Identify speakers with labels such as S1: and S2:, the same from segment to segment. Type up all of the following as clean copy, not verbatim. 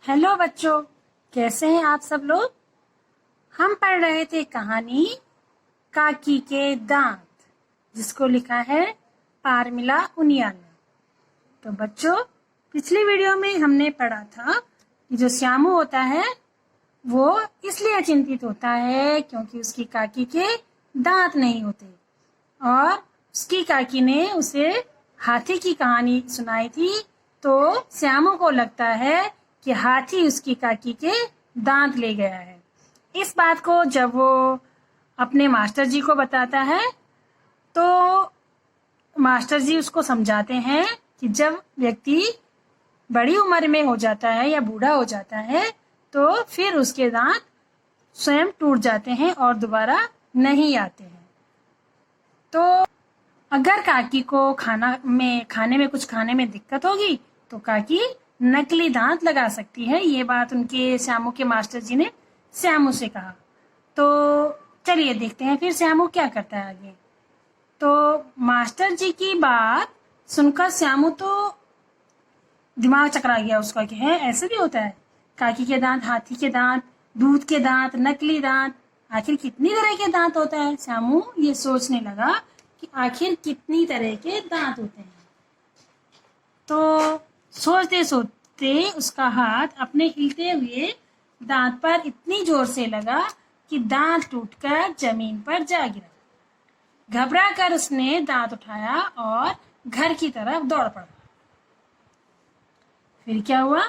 S1: Hello बच्चों, कैसे हैं आप सब लोग। हम पढ़ रहे थे कहानी काकी के दांत, जिसको लिखा है पारमिला उनियाल ने। तो बच्चों, पिछली वीडियो में हमने पढ़ा था कि जो श्यामू होता है वो इसलिए चिंतित होता है क्योंकि उसकी काकी के दांत नहीं होते, और उसकी काकी ने उसे हाथी की कहानी सुनाई थी। तो श्यामू को लगता है कि हाथी उसकी काकी के दांत ले गया है। इस बात को जब वो अपने मास्टर जी को बताता है तो मास्टर जी उसको समझाते हैं कि जब व्यक्ति बड़ी उम्र में हो जाता है या बूढ़ा हो जाता है तो फिर उसके दांत स्वयं टूट जाते हैं और दोबारा नहीं आते हैं। तो अगर काकी को खाने में कुछ खाने में दिक्कत होगी तो काकी नकली दांत लगा सकती है। ये बात उनके श्यामू के मास्टर जी ने श्यामू से कहा। तो चलिए देखते हैं फिर श्यामू क्या करता है आगे। तो मास्टर जी की बात सुनकर श्यामू तो दिमाग चकरा गया उसका कि है ऐसे भी होता है। काकी के दांत, हाथी के दांत, दूध के दांत, नकली दांत, आखिर कितनी तरह के दांत होता है। श्यामू ये सोचने लगा कि आखिर कितनी तरह के दांत होते हैं। तो सोचते सोचते उसका हाथ अपने हिलते हुए दांत पर इतनी जोर से लगा कि दांत टूटकर जमीन पर जा गिरा। घबरा कर उसने दांत उठाया और घर की तरफ दौड़ पड़ा। फिर क्या हुआ?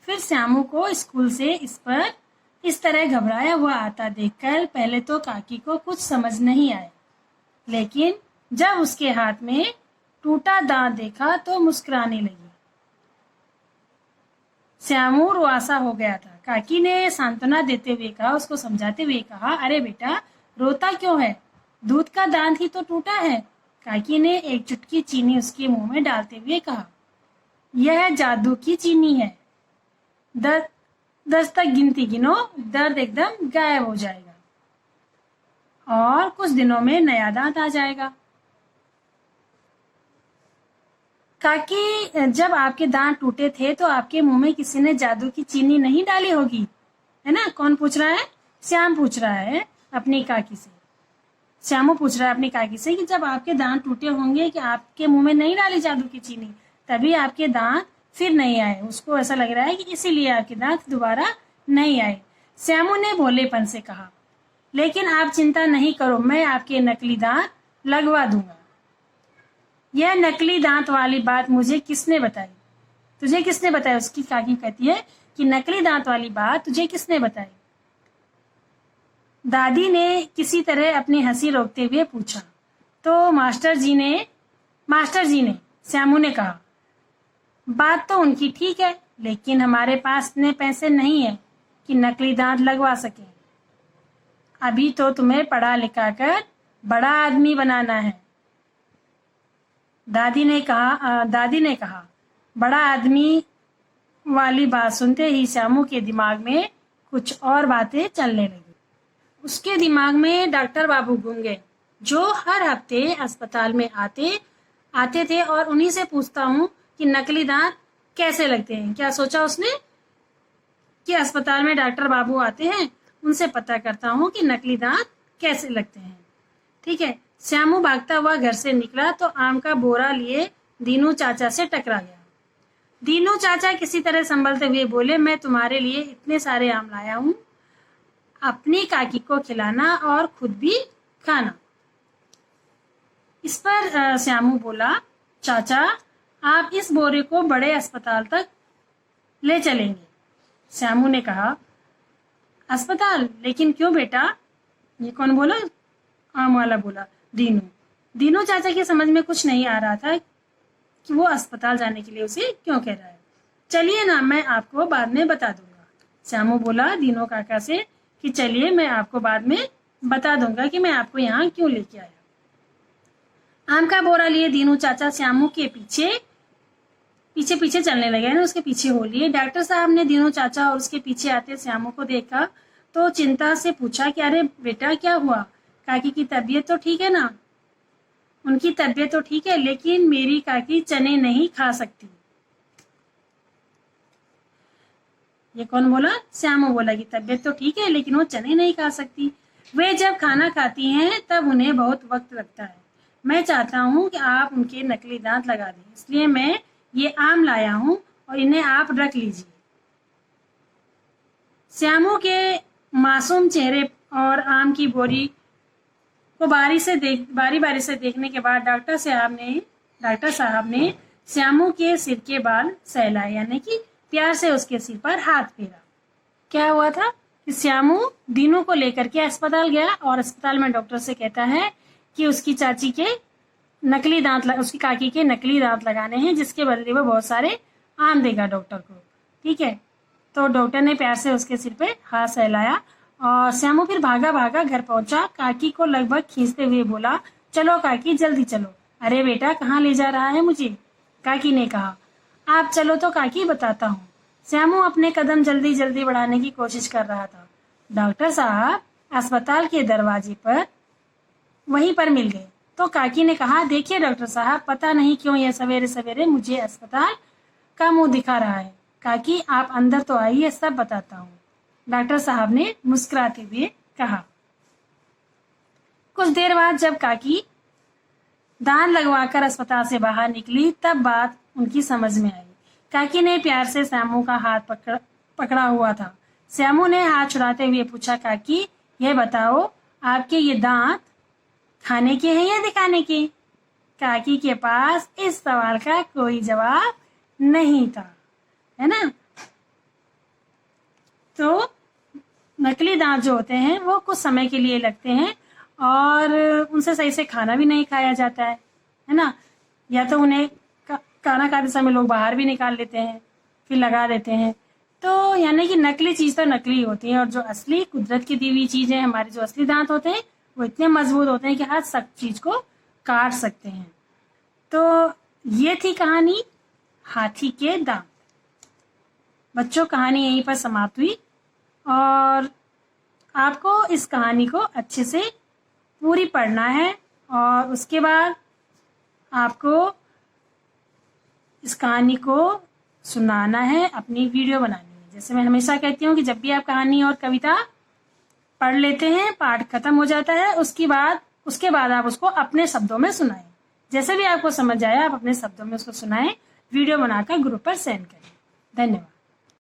S1: फिर श्यामू को स्कूल से इस तरह घबराया हुआ आता देखकर पहले तो काकी को कुछ समझ नहीं आया, लेकिन जब उसके हाथ में टूटा दांत देखा तो मुस्कुराने लगी। श्यामू रुआसा हो गया था। काकी ने सांत्वना देते हुए कहा, उसको समझाते हुए कहा, अरे बेटा रोता क्यों है, दूध का दांत ही तो टूटा है। काकी ने एक चुटकी चीनी उसके मुंह में डालते हुए कहा, यह जादू की चीनी है, 10 तक गिनती गिनो, दर्द एकदम गायब हो जाएगा और कुछ दिनों में नया दांत आ जाएगा। काकी, जब आपके दांत टूटे थे तो आपके मुंह में किसी ने जादू की चीनी नहीं डाली होगी, है ना? कौन पूछ रहा है? श्याम पूछ रहा है अपनी काकी से। श्यामू पूछ रहा है अपनी काकी से कि जब आपके दांत टूटे होंगे कि आपके मुंह में नहीं डाली जादू की चीनी, तभी आपके दांत फिर नहीं आए। उसको ऐसा लग रहा है कि इसीलिए आपके दांत दोबारा नहीं आए। श्यामू ने भोलेपन से कहा, लेकिन आप चिंता नहीं करो, मैं आपके नकली दांत लगवा दूंगा। यह नकली दांत वाली बात मुझे किसने बताई? तुझे किसने बताई? उसकी काकी कहती है कि नकली दांत वाली बात तुझे किसने बताई? दादी ने किसी तरह अपनी हंसी रोकते हुए पूछा। तो मास्टर जी ने श्यामू ने कहा, बात तो उनकी ठीक है, लेकिन हमारे पास इतने पैसे नहीं है कि नकली दांत लगवा सके। अभी तो तुम्हें पढ़ा लिखा कर बड़ा आदमी बनाना है। दादी ने कहा। बड़ा आदमी वाली बात सुनते ही श्यामू के दिमाग में कुछ और बातें चलने लगी। उसके दिमाग में डॉक्टर बाबू घूम गए, जो हर हफ्ते अस्पताल में आते थे, और उन्हीं से पूछता हूँ कि नकली दांत कैसे लगते हैं। क्या सोचा उसने कि अस्पताल में डॉक्टर बाबू आते हैं, उनसे पता करता हूँ कि नकली दांत कैसे लगते हैं। ठीक है। श्यामू भागता हुआ घर से निकला तो आम का बोरा लिए दीनू चाचा से टकरा गया। दीनू चाचा किसी तरह संभलते हुए बोले, मैं तुम्हारे लिए इतने सारे आम लाया हूँ, अपनी काकी को खिलाना और खुद भी खाना। इस पर श्यामू बोला, चाचा आप इस बोरे को बड़े अस्पताल तक ले चलेंगे। श्यामू ने कहा, अस्पताल? लेकिन क्यों बेटा? ये कौन बोला? आम वाला बोला, दीनू चाचा की समझ में कुछ नहीं आ रहा था कि वो अस्पताल जाने के लिए उसे क्यों कह रहा है। चलिए ना, मैं आपको बाद में बता दूंगा। श्यामू बोला दीनू काका से कि चलिए मैं आपको बाद में बता दूंगा कि मैं आपको यहाँ क्यों लेके आया। आम का बोरा लिए दीनू चाचा श्यामू के पीछे चलने लगे ना, उसके पीछे हो लिए। डॉक्टर साहब ने दीनू चाचा और उसके पीछे आते श्यामू को देखा तो चिंता से पूछा कि अरे बेटा क्या हुआ, काकी की तबीयत तो ठीक है ना? उनकी तबीयत तो ठीक है, लेकिन मेरी काकी चने नहीं खा सकती। ये कौन बोला? श्यामू बोला कि तबीयत तो ठीक है लेकिन वो चने नहीं खा सकती। वे जब खाना खाती हैं तब उन्हें बहुत वक्त लगता है। मैं चाहता हूँ कि आप उनके नकली दांत लगा दें, इसलिए मैं ये आम लाया हूँ और इन्हें आप रख लीजिए। श्यामू के मासूम चेहरे और आम की बोरी को बारी बारी से देखने के बाद डॉक्टर साहब ने श्यामू के सिर के बाल सहलाए, यानी कि प्यार से उसके सिर पर हाथ फेरा। क्या हुआ था कि श्यामू दीनू को लेकर के अस्पताल गया और अस्पताल में डॉक्टर से कहता है कि उसकी काकी के नकली दांत लगाने हैं, जिसके बदले वो बहुत सारे आम देगा डॉक्टर को। ठीक है, तो डॉक्टर ने प्यार से उसके सिर पे हाथ सहलाया और श्यामू फिर भागा भागा घर पहुंचा। काकी को लगभग खींचते हुए बोला, चलो काकी जल्दी चलो। अरे बेटा, कहाँ ले जा रहा है मुझे? काकी ने कहा। आप चलो तो काकी, बताता हूँ। श्यामू अपने कदम जल्दी जल्दी बढ़ाने की कोशिश कर रहा था। डॉक्टर साहब अस्पताल के दरवाजे पर वहीं पर मिल गए। तो काकी ने कहा, देखिए डॉक्टर साहब, पता नहीं क्यों ये सवेरे सवेरे मुझे अस्पताल का मुंह दिखा रहा है। काकी आप अंदर तो आइए, सब बताता हूँ, डॉक्टर साहब ने मुस्कुराते हुए कहा। कुछ देर बाद जब काकी दांत लगवाकर अस्पताल से बाहर निकली तब बात उनकी समझ में आई। काकी ने प्यार से श्यामू का हाथ पकड़ा हुआ था। श्यामू ने हाथ छुड़ाते हुए पूछा, काकी ये बताओ, आपके ये दांत खाने के हैं या दिखाने के? काकी के पास इस सवाल का कोई जवाब नहीं था, है ना। तो नकली दांत जो होते हैं वो कुछ समय के लिए लगते हैं और उनसे सही से खाना भी नहीं खाया जाता है ना। या तो उन्हें खाना खाते समय लोग बाहर भी निकाल लेते हैं, फिर लगा देते हैं। तो यानी कि नकली चीज तो नकली होती है और जो असली कुदरत की दी हुई चीज है, हमारे जो असली दांत होते हैं वो इतने मजबूत होते हैं कि हर सब चीज को काट सकते हैं। तो ये थी कहानी हाथी के दांत। बच्चों, कहानी यहीं पर समाप्त हुई और आपको इस कहानी को अच्छे से पूरी पढ़ना है और उसके बाद आपको इस कहानी को सुनाना है, अपनी वीडियो बनानी है। जैसे मैं हमेशा कहती हूँ कि जब भी आप कहानी और कविता पढ़ लेते हैं, पाठ खत्म हो जाता है, उसके बाद आप उसको अपने शब्दों में सुनाएं। जैसे भी आपको समझ आया आप अपने शब्दों में उसको सुनाएं, वीडियो बनाकर ग्रुप पर सेंड करें। धन्यवाद।